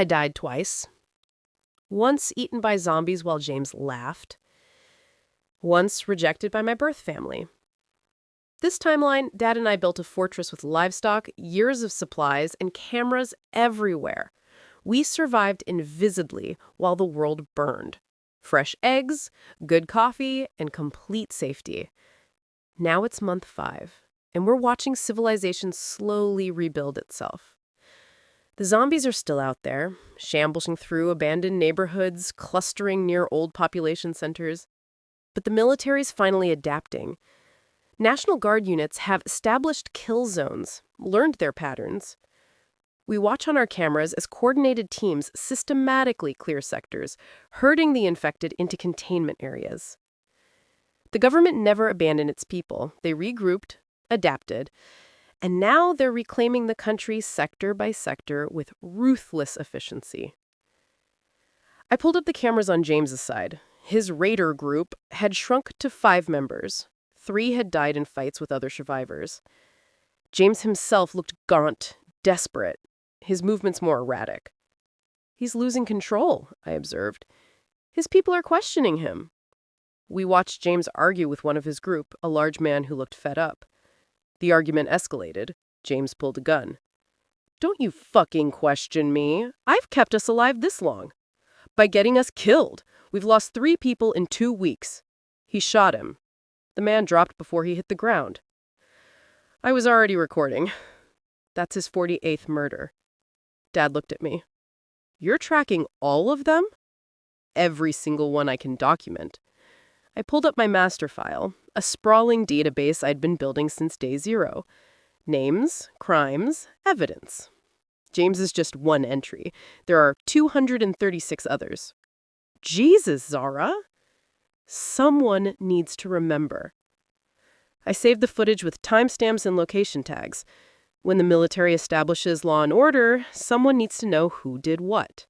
I died twice. Once eaten by zombies while James laughed. Once rejected by my birth family. This timeline, Dad and I built a fortress with livestock, years of supplies, and cameras everywhere. We survived invisibly while the world burned. Fresh eggs, good coffee, and complete safety. Now it's month 5, and we're watching civilization slowly rebuild itself. The zombies are still out there, shambling through abandoned neighborhoods, clustering near old population centers. But the military's finally adapting. National Guard units have established kill zones, learned their patterns. We watch on our cameras as coordinated teams systematically clear sectors, herding the infected into containment areas. The government never abandoned its people. They regrouped, adapted, and now they're reclaiming the country sector by sector with ruthless efficiency. I pulled up the cameras on James's side. His raider group had shrunk to 5 members. 3 had died in fights with other survivors. James himself looked gaunt, desperate, his movements more erratic. He's losing control, I observed. His people are questioning him. We watched James argue with one of his group, a large man who looked fed up. The argument escalated. James pulled a gun. "Don't you fucking question me. I've kept us alive this long. By getting us killed. We've lost 3 people in 2 weeks. He shot him. The man dropped before he hit the ground." I was already recording. That's his 48th murder. Dad looked at me. "You're tracking all of them?" "Every single one I can document." I pulled up my master file, a sprawling database I'd been building since day 0. Names, crimes, evidence. James is just one entry. There are 236 others. Jesus, Zara! Someone needs to remember. I saved the footage with timestamps and location tags. When the military establishes law and order, someone needs to know who did what.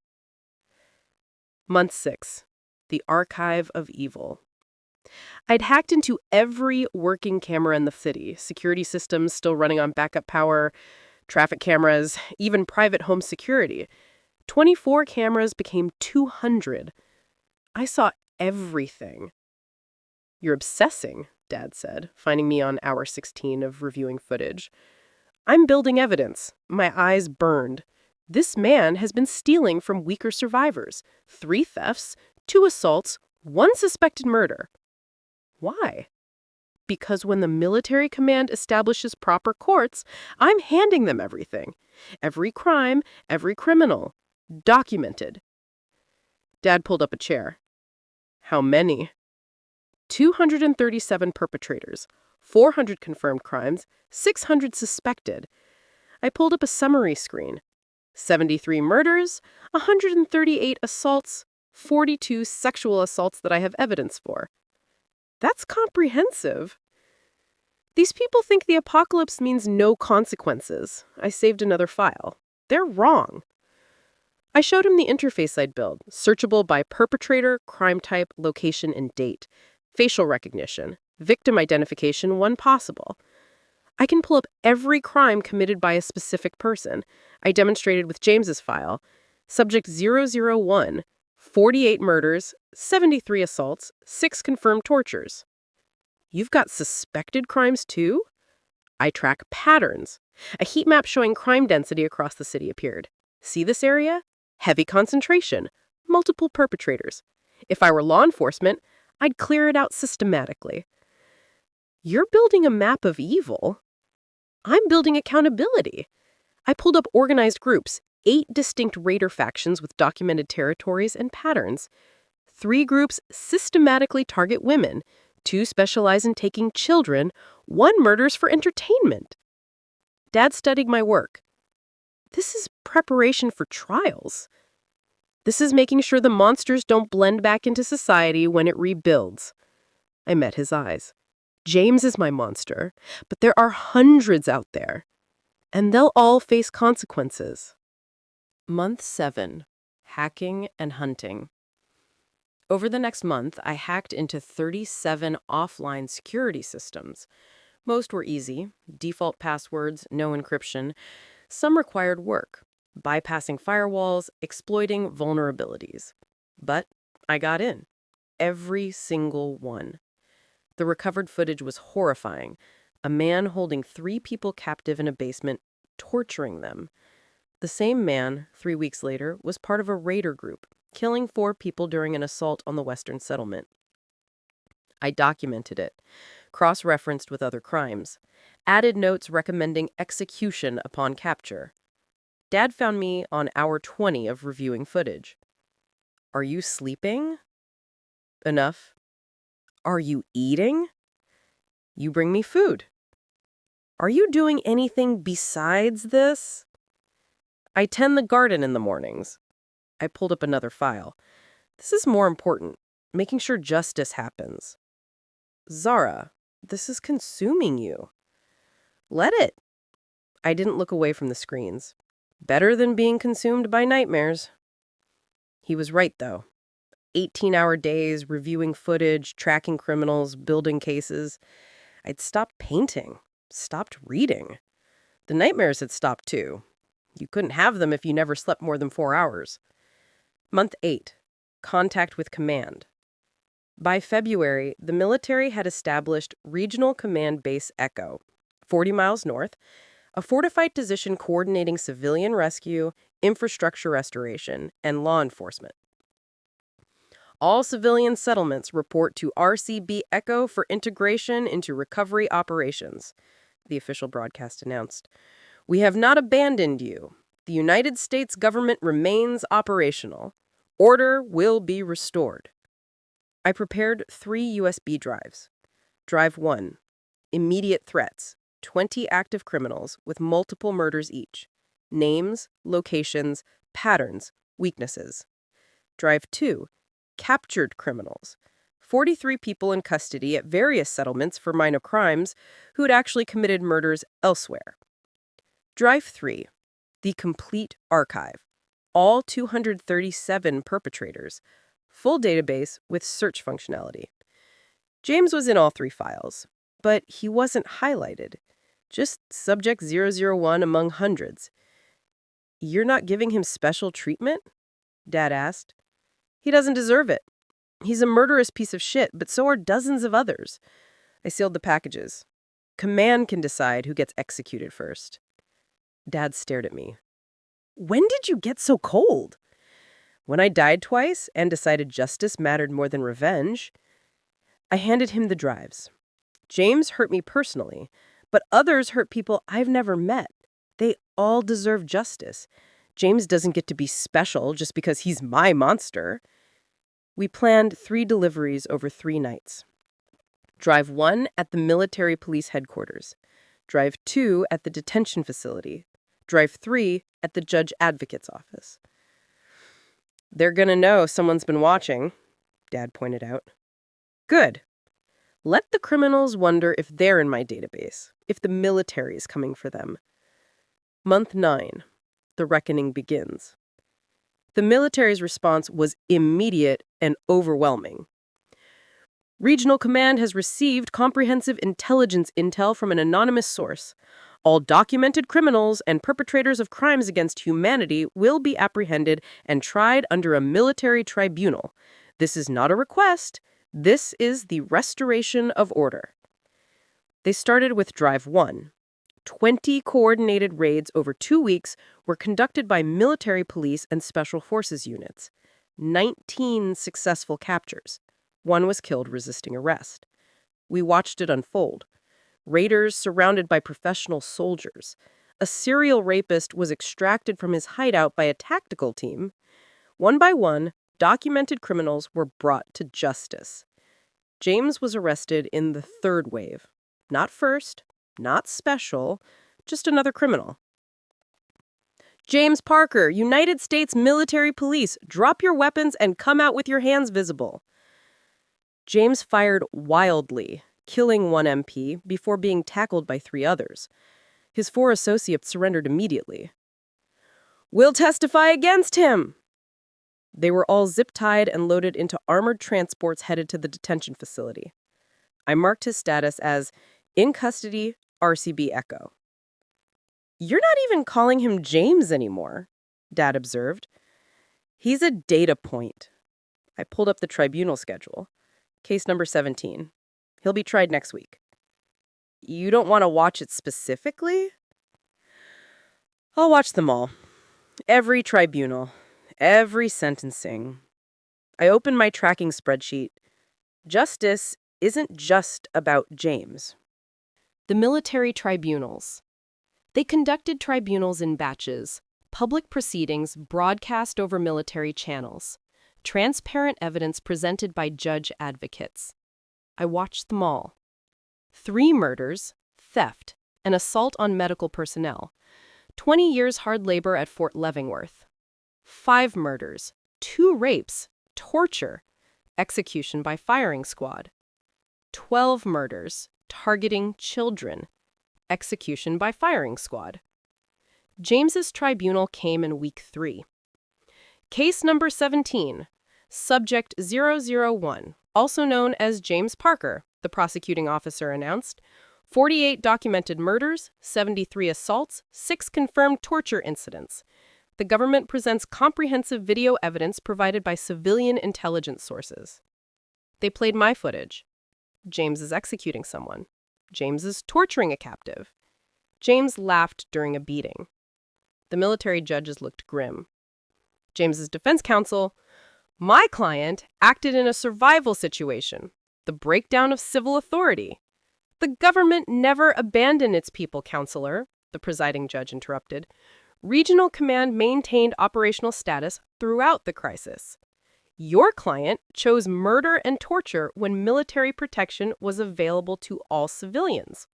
Month 6. The Archive of Evil. I'd hacked into every working camera in the city, security systems still running on backup power, traffic cameras, even private home security. 24 cameras became 200. I saw everything. "You're obsessing," Dad said, finding me on hour 16 of reviewing footage. "I'm building evidence." My eyes burned. This man has been stealing from weaker survivors. 3 thefts, 2 assaults, 1 suspected murder. Why? Because when the military command establishes proper courts, I'm handing them everything. Every crime, every criminal. Documented. Dad pulled up a chair. "How many?" 237 perpetrators, 400 confirmed crimes, 600 suspected. I pulled up a summary screen. 73 murders, 138 assaults, 42 sexual assaults that I have evidence for. That's comprehensive. These people think the apocalypse means no consequences. I saved another file. They're wrong. I showed him the interface I'd built, searchable by perpetrator, crime type, location, and date. Facial recognition, victim identification when possible. I can pull up every crime committed by a specific person. I demonstrated with James's file. Subject 001, 48 murders, 73 assaults, 6 confirmed tortures. You've got suspected crimes too? I track patterns. A heat map showing crime density across the city appeared. See this area? Heavy concentration. Multiple perpetrators. If I were law enforcement, I'd clear it out systematically. You're building a map of evil. I'm building accountability. I pulled up organized groups, 8 distinct raider factions with documented territories and patterns. 3 groups systematically target women. 2 specialize in taking children. 1 murders for entertainment. Dad studied my work. This is preparation for trials. This is making sure the monsters don't blend back into society when it rebuilds. I met his eyes. James is my monster, but there are hundreds out there, and they'll all face consequences. Month 7. Hacking and hunting. Over the next month, I hacked into 37 offline security systems. Most were easy, default passwords, no encryption. Some required work. bypassing firewalls, exploiting vulnerabilities. But I got in. Every single one. The recovered footage was horrifying. A man holding 3 people captive in a basement, torturing them. The same man, 3 weeks later, was part of a raider group, killing 4 people during an assault on the Western settlement. I documented it, cross-referenced with other crimes, added notes recommending execution upon capture. Dad found me on hour 20 of reviewing footage. Are you sleeping? Enough. Are you eating? You bring me food. Are you doing anything besides this? I tend the garden in the mornings. I pulled up another file. This is more important, making sure justice happens. Zara, this is consuming you. Let it. I didn't look away from the screens. Better than being consumed by nightmares. He was right, though. 18-hour days, reviewing footage, tracking criminals, building cases. I'd stopped painting, stopped reading. The nightmares had stopped, too. You couldn't have them if you never slept more than 4 hours. Month 8. Contact with command. By February, the military had established Regional Command Base Echo, 40 miles north, a fortified position coordinating civilian rescue, infrastructure restoration, and law enforcement. All civilian settlements report to RCB Echo for integration into recovery operations, the official broadcast announced. We have not abandoned you. The United States government remains operational. Order will be restored. I prepared 3 USB drives. Drive 1. Immediate threats. 20 active criminals with multiple murders each. Names, locations, patterns, weaknesses. Drive 2. Captured criminals. 43 people in custody at various settlements for minor crimes who had actually committed murders elsewhere. Drive 3. The complete archive. All 237 perpetrators. Full database with search functionality. James was in all 3 files, but he wasn't highlighted. Just subject 001 among hundreds. You're not giving him special treatment? Dad asked. He doesn't deserve it. He's a murderous piece of shit, but so are dozens of others. I sealed the packages. Command can decide who gets executed first. Dad stared at me. When did you get so cold? When I died twice and decided justice mattered more than revenge. I handed him the drives. James hurt me personally, but others hurt people I've never met. They all deserve justice. James doesn't get to be special just because he's my monster. We planned 3 deliveries over 3 nights. Drive 1 at the military police headquarters. Drive 2 at the detention facility. Drive 3 at the judge advocate's office. They're gonna know someone's been watching, Dad pointed out. Good. Let the criminals wonder if they're in my database, if the military is coming for them. Month 9. The reckoning begins. The military's response was immediate and overwhelming. Regional Command has received comprehensive intelligence intel from an anonymous source. All documented criminals and perpetrators of crimes against humanity will be apprehended and tried under a military tribunal. This is not a request. This is the restoration of order. They started with Drive 1. 20 coordinated raids over 2 weeks were conducted by military police and special forces units. 19 successful captures. 1 was killed resisting arrest. We watched it unfold. Raiders surrounded by professional soldiers. A serial rapist was extracted from his hideout by a tactical team. One by one, documented criminals were brought to justice. James was arrested in the 3rd wave. Not first, not special, just another criminal. James Parker, United States Military Police, drop your weapons and come out with your hands visible. James fired wildly, killing 1 MP before being tackled by 3 others. His 4 associates surrendered immediately. We'll testify against him! They were all zip-tied and loaded into armored transports headed to the detention facility. I marked his status as in custody, RCB Echo. You're not even calling him James anymore, Dad observed. He's a data point. I pulled up the tribunal schedule. Case number 17. He'll be tried next week. You don't want to watch it specifically? I'll watch them all. Every tribunal. Every sentencing. I opened my tracking spreadsheet. Justice isn't just about James. The military tribunals. They conducted tribunals in batches, public proceedings broadcast over military channels, transparent evidence presented by judge advocates. I watched them all. 3 murders, theft, and assault on medical personnel. 20 years hard labor at Fort Leavenworth. 5 murders, 2 rapes, torture, execution by firing squad. 12 murders, targeting children, execution by firing squad. James's tribunal came in week 3. Case number 17, subject 001, also known as James Parker, the prosecuting officer announced. 48 documented murders, 73 assaults, 6 confirmed torture incidents. The government presents comprehensive video evidence provided by civilian intelligence sources. They played my footage. James is executing someone. James is torturing a captive. James laughed during a beating. The military judges looked grim. James's defense counsel, my client acted in a survival situation, the breakdown of civil authority. The government never abandoned its people, counselor, the presiding judge interrupted. Regional command maintained operational status throughout the crisis. Your client chose murder and torture when military protection was available to all civilians.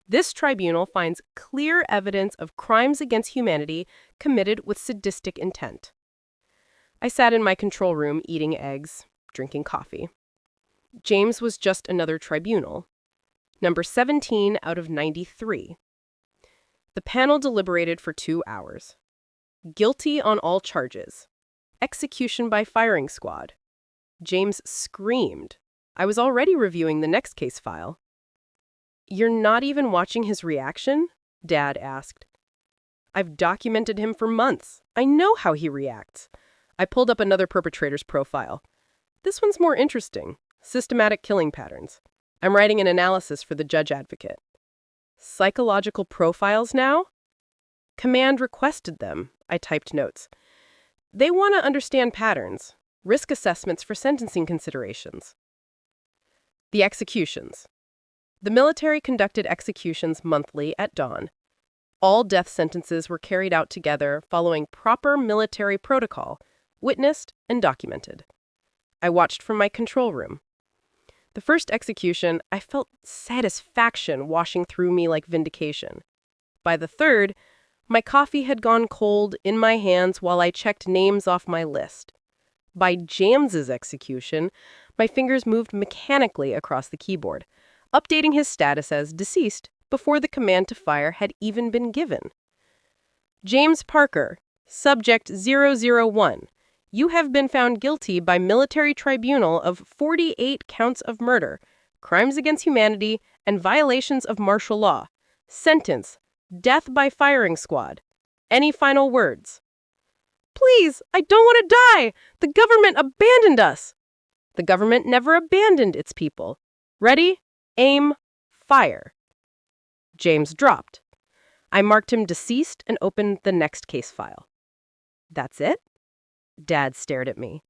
This tribunal finds clear evidence of crimes against humanity committed with sadistic intent. I sat in my control room eating eggs, drinking coffee. James was just another tribunal. Number 17 out of 93. The panel deliberated for 2 hours. Guilty on all charges. Execution by firing squad. James screamed. I was already reviewing the next case file. You're not even watching his reaction? Dad asked. I've documented him for months. I know how he reacts. I pulled up another perpetrator's profile. This one's more interesting. Systematic killing patterns. I'm writing an analysis for the judge advocate. Psychological profiles now? Command requested them, I typed notes. They want to understand patterns, risk assessments for sentencing considerations. The executions. The military conducted executions monthly at dawn. All death sentences were carried out together following proper military protocol, witnessed and documented. I watched from my control room. The first execution, I felt satisfaction washing through me like vindication. By the third, my coffee had gone cold in my hands while I checked names off my list. By James's execution, my fingers moved mechanically across the keyboard, updating his status as deceased before the command to fire had even been given. James Parker, subject 001. You have been found guilty by military tribunal of 48 counts of murder, crimes against humanity, and violations of martial law. Sentence, death by firing squad. Any final words? Please, I don't want to die. The government abandoned us. The government never abandoned its people. Ready, aim, fire. James dropped. I marked him deceased and opened the next case file. That's it? Dad stared at me.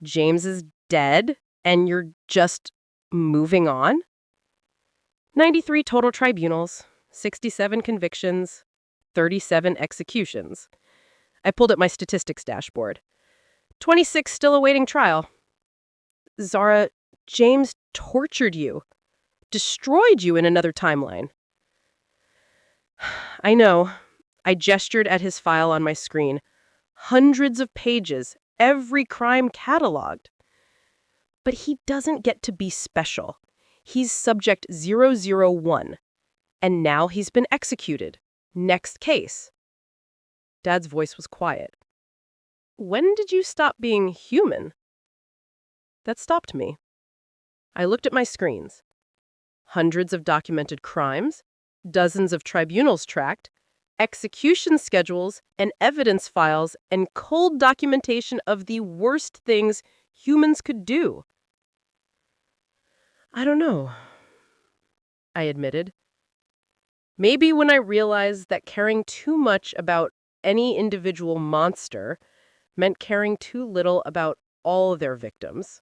James is dead, and you're just moving on? 93 total tribunals, 67 convictions, 37 executions. I pulled up my statistics dashboard. 26 still awaiting trial. Zara, James tortured you, destroyed you in another timeline. I know. I gestured at his file on my screen. Hundreds of pages, every crime cataloged. But he doesn't get to be special. He's subject 001. And now he's been executed. Next case. Dad's voice was quiet. When did you stop being human? That stopped me. I looked at my screens. Hundreds of documented crimes, dozens of tribunals tracked, execution schedules and evidence files and cold documentation of the worst things humans could do. I don't know, I admitted. Maybe when I realized that caring too much about any individual monster meant caring too little about all their victims.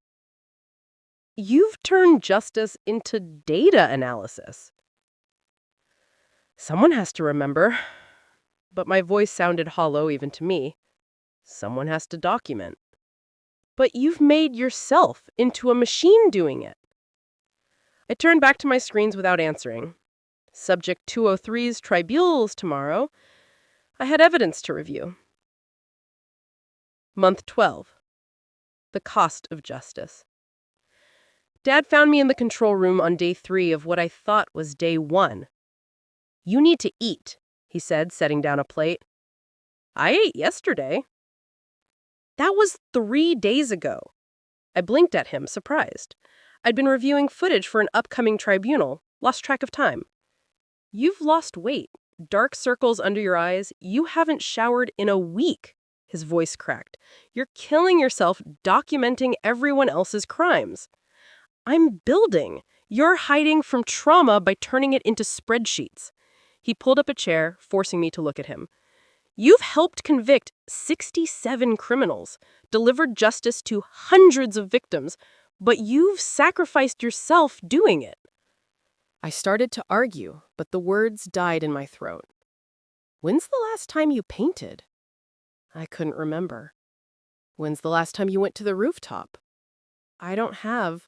You've turned justice into data analysis. Someone has to remember, but my voice sounded hollow even to me. Someone has to document. But you've made yourself into a machine doing it. I turned back to my screens without answering. Subject 203's tribunals tomorrow. I had evidence to review. Month 12. The cost of justice. Dad found me in the control room on day 3 of what I thought was day 1. "You need to eat," he said, setting down a plate. "I ate yesterday." That was 3 days ago. I blinked at him, surprised. I'd been reviewing footage for an upcoming tribunal, lost track of time. "You've lost weight, dark circles under your eyes. You haven't showered in a week," his voice cracked. "You're killing yourself documenting everyone else's crimes." "I'm building. You're hiding from trauma by turning it into spreadsheets." He pulled up a chair, forcing me to look at him. "You've helped convict 67 criminals, delivered justice to hundreds of victims, but you've sacrificed yourself doing it." I started to argue, but the words died in my throat. "When's the last time you painted?" I couldn't remember. "When's the last time you went to the rooftop?" I don't have.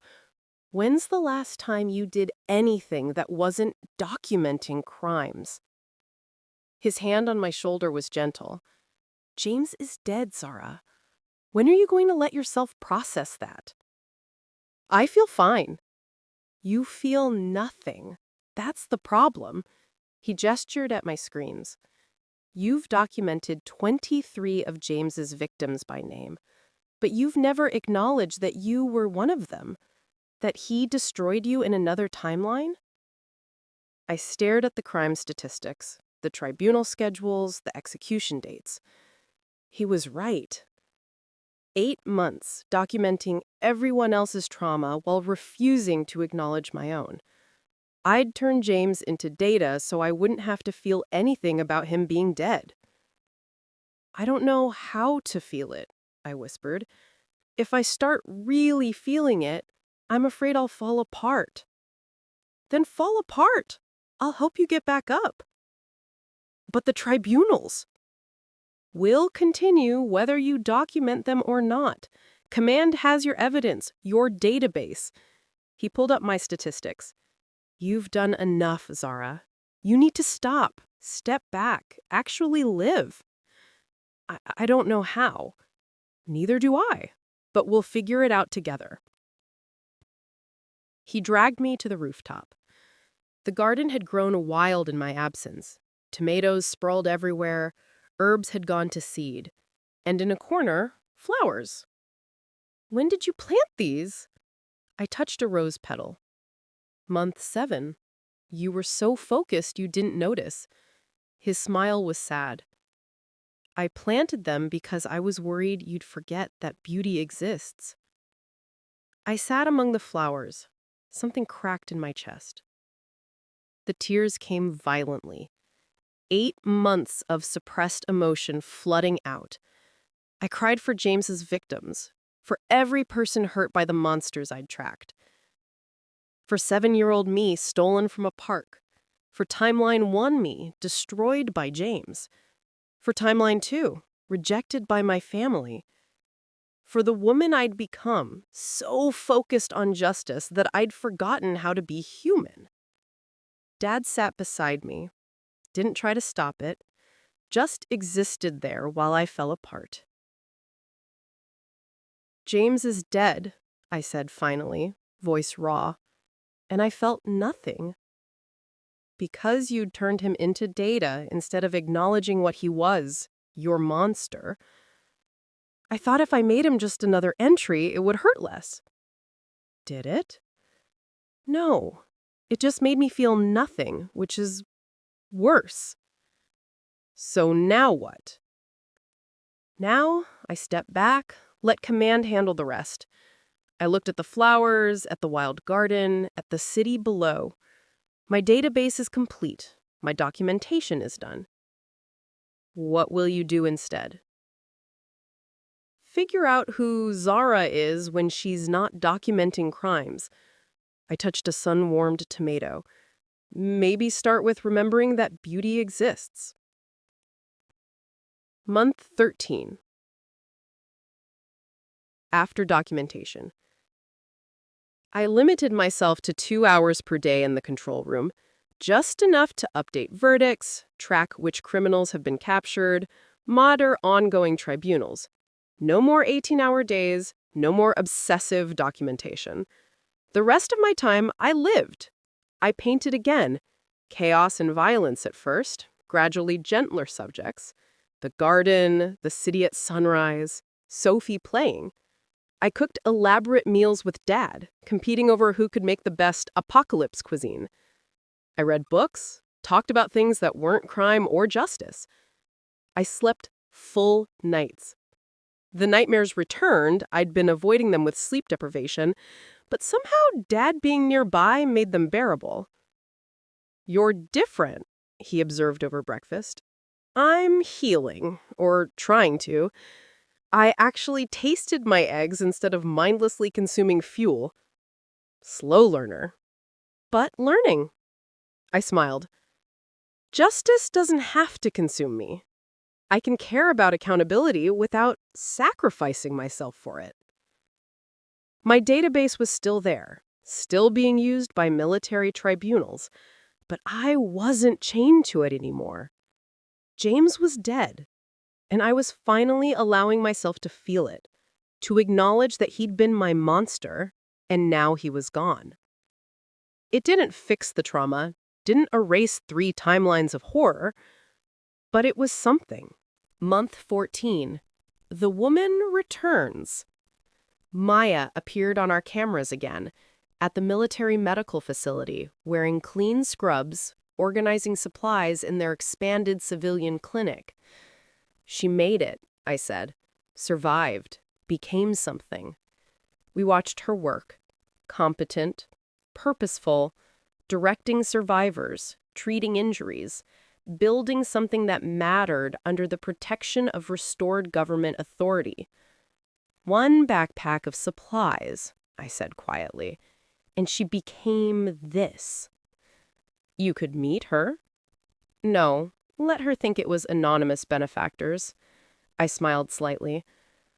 When's the last time you did anything that wasn't documenting crimes? His hand on my shoulder was gentle. "James is dead, Zara. When are you going to let yourself process that?" "I feel fine." "You feel nothing. That's the problem." He gestured at my screens. "You've documented 23 of James's victims by name, but you've never acknowledged that you were one of them. That he destroyed you in another timeline?" I stared at the crime statistics, the tribunal schedules, the execution dates. He was right. 8 months documenting everyone else's trauma while refusing to acknowledge my own. I'd turned James into data so I wouldn't have to feel anything about him being dead. "I don't know how to feel it," I whispered. "If I start really feeling it, I'm afraid I'll fall apart." "Then fall apart. I'll help you get back up." "But the tribunals?" "Will continue whether you document them or not. Command has your evidence, your database." He pulled up my statistics. "You've done enough, Zara. You need to stop, step back, actually live." I don't know how. Neither do I, but we'll figure it out together." He dragged me to the rooftop. The garden had grown wild in my absence. Tomatoes sprawled everywhere, herbs had gone to seed, and in a corner, flowers. "When did you plant these?" I touched a rose petal. "Month 7. You were so focused you didn't notice." His smile was sad. "I planted them because I was worried you'd forget that beauty exists." I sat among the flowers. Something cracked in my chest. The tears came violently. 8 months of suppressed emotion flooding out. I cried for James's victims, for every person hurt by the monsters I'd tracked. For 7-year-old me stolen from a park. For Timeline 1 me destroyed by James. For Timeline 2, rejected by my family. For the woman I'd become, so focused on justice that I'd forgotten how to be human. Dad sat beside me, didn't try to stop it, just existed there while I fell apart. "James is dead," I said finally, voice raw, and I felt nothing. "Because you'd turned him into data instead of acknowledging what he was, your monster. I thought if I made him just another entry, it would hurt less." "Did it?" "No. It just made me feel nothing, which is worse." So now what? Now I step back, let command handle the rest. I looked at the flowers, at the wild garden, at the city below. My database is complete. My documentation is done. What will you do instead? Figure out who Zara is when she's not documenting crimes. I touched a sun-warmed tomato. Maybe start with remembering that beauty exists. Month 13. After documentation. I limited myself to 2 hours per day in the control room, just enough to update verdicts, track which criminals have been captured, monitor ongoing tribunals. No more 18-hour days, no more obsessive documentation. The rest of my time, I lived. I painted again. Chaos and violence at first, gradually gentler subjects. The garden, the city at sunrise, Sophie playing. I cooked elaborate meals with Dad, competing over who could make the best apocalypse cuisine. I read books, talked about things that weren't crime or justice. I slept full nights. The nightmares returned. I'd been avoiding them with sleep deprivation, but somehow Dad being nearby made them bearable. "You're different," he observed over breakfast. "I'm healing, or trying to. I actually tasted my eggs instead of mindlessly consuming fuel. Slow learner. But learning." I smiled. Justice doesn't have to consume me. I can care about accountability without sacrificing myself for it. My database was still there, still being used by military tribunals, but I wasn't chained to it anymore. James was dead, and I was finally allowing myself to feel it, to acknowledge that he'd been my monster, and now he was gone. It didn't fix the trauma, didn't erase 3 timelines of horror, but it was something. Month 14. The woman returns. Maya appeared on our cameras again, at the military medical facility, wearing clean scrubs, organizing supplies in their expanded civilian clinic. She made it, I said. Survived. Became something. We watched her work. Competent, purposeful, directing survivors, treating injuries, building something that mattered under the protection of restored government authority. 1 backpack of supplies, I said quietly, and she became this. You could meet her? No, let her think it was anonymous benefactors. I smiled slightly.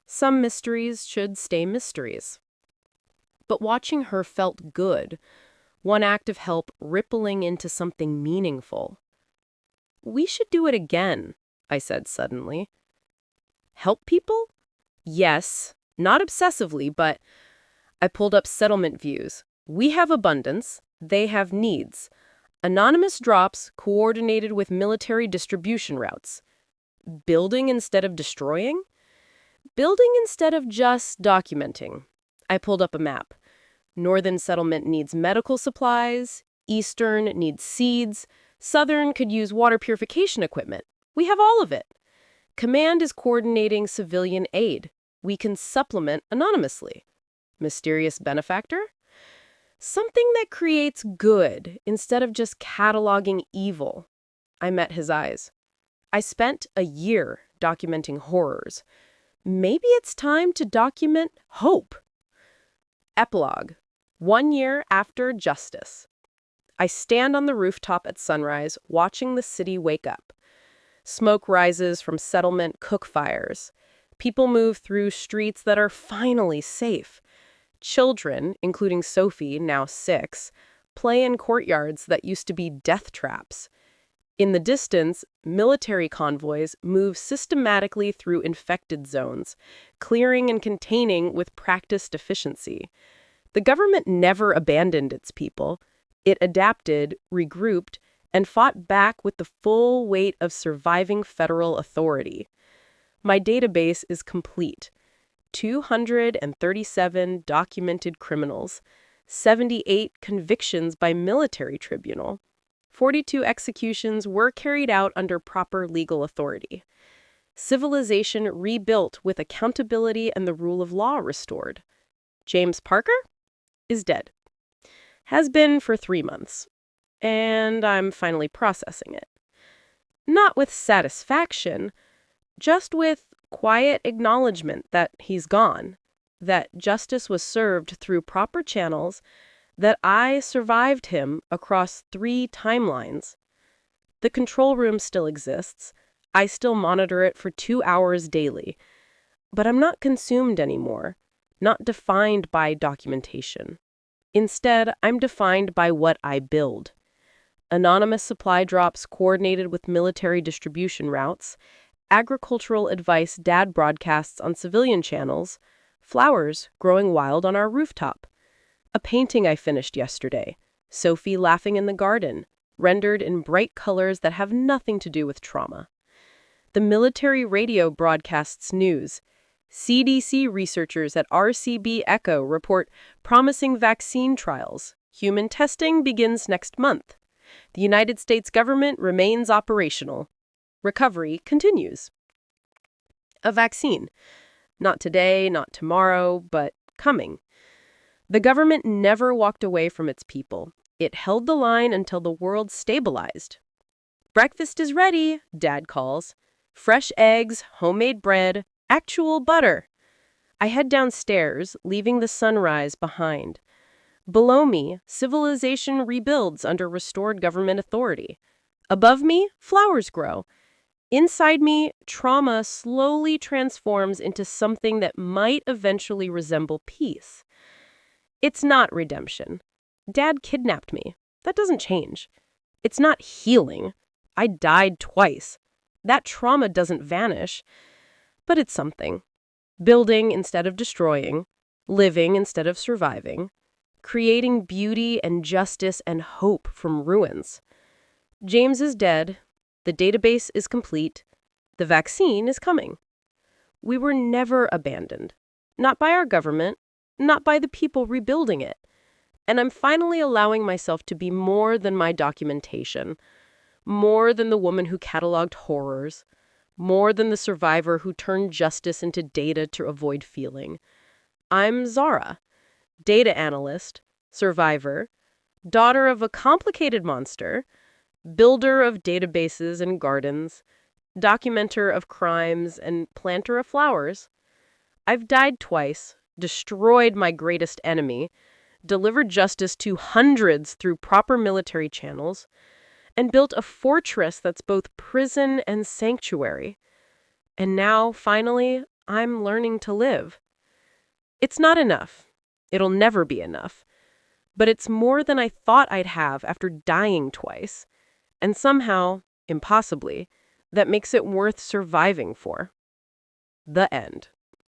Some mysteries should stay mysteries. But watching her felt good, 1 act of help rippling into something meaningful. We should do it again, I said suddenly. Help people? Yes, not obsessively, but I pulled up settlement views. We have abundance, they have needs. Anonymous drops coordinated with military distribution routes. Building instead of destroying? Building instead of just documenting. I pulled up a map. Northern settlement needs medical supplies, Eastern needs seeds, Southern could use water purification equipment. We have all of it. Command is coordinating civilian aid. We can supplement anonymously. Mysterious benefactor? Something that creates good instead of just cataloging evil. I met his eyes. I spent a year documenting horrors. Maybe it's time to document hope. Epilogue. 1 year after justice. I stand on the rooftop at sunrise, watching the city wake up. Smoke rises from settlement cook fires. People move through streets that are finally safe. Children, including Sophie, now 6, play in courtyards that used to be death traps. In the distance, military convoys move systematically through infected zones, clearing and containing with practiced efficiency. The government never abandoned its people. It adapted, regrouped, and fought back with the full weight of surviving federal authority. My database is complete. 237 documented criminals, 78 convictions by military tribunal, 42 executions were carried out under proper legal authority. Civilization rebuilt with accountability and the rule of law restored. James Parker is dead. Has been for 3 months. And I'm finally processing it. Not with satisfaction, just with quiet acknowledgement that he's gone, that justice was served through proper channels, that I survived him across 3 timelines. The control room still exists. I still monitor it for 2 hours daily. But I'm not consumed anymore, not defined by documentation. Instead, I'm defined by what I build. Anonymous supply drops coordinated with military distribution routes, agricultural advice Dad broadcasts on civilian channels, flowers growing wild on our rooftop. A painting I finished yesterday, Sophie laughing in the garden, rendered in bright colors that have nothing to do with trauma. The military radio broadcasts news. CDC researchers at RCB Echo report promising vaccine trials. Human testing begins next month. The United States government remains operational. Recovery continues. A vaccine. Not today, not tomorrow, but coming. The government never walked away from its people. It held the line until the world stabilized. Breakfast is ready, Dad calls. Fresh eggs, homemade bread, actual butter. I head downstairs, leaving the sunrise behind. Below me, civilization rebuilds under restored government authority. Above me, flowers grow. Inside me, trauma slowly transforms into something that might eventually resemble peace. It's not redemption. Dad kidnapped me. That doesn't change. It's not healing. I died twice. That trauma doesn't vanish. But it's something. Building instead of destroying. Living instead of surviving. Creating beauty and justice and hope from ruins. James is dead. The database is complete. The vaccine is coming. We were never abandoned. Not by our government. Not by the people rebuilding it. And I'm finally allowing myself to be more than my documentation. More than the woman who cataloged horrors. More than the survivor who turned justice into data to avoid feeling. I'm Zara. Data analyst, survivor, daughter of a complicated monster, builder of databases and gardens, documenter of crimes and planter of flowers. I've died twice, destroyed my greatest enemy, delivered justice to hundreds through proper military channels, and built a fortress that's both prison and sanctuary. And now, finally, I'm learning to live. It's not enough. It'll never be enough. But it's more than I thought I'd have after dying twice. And somehow, impossibly, that makes it worth surviving for. The end.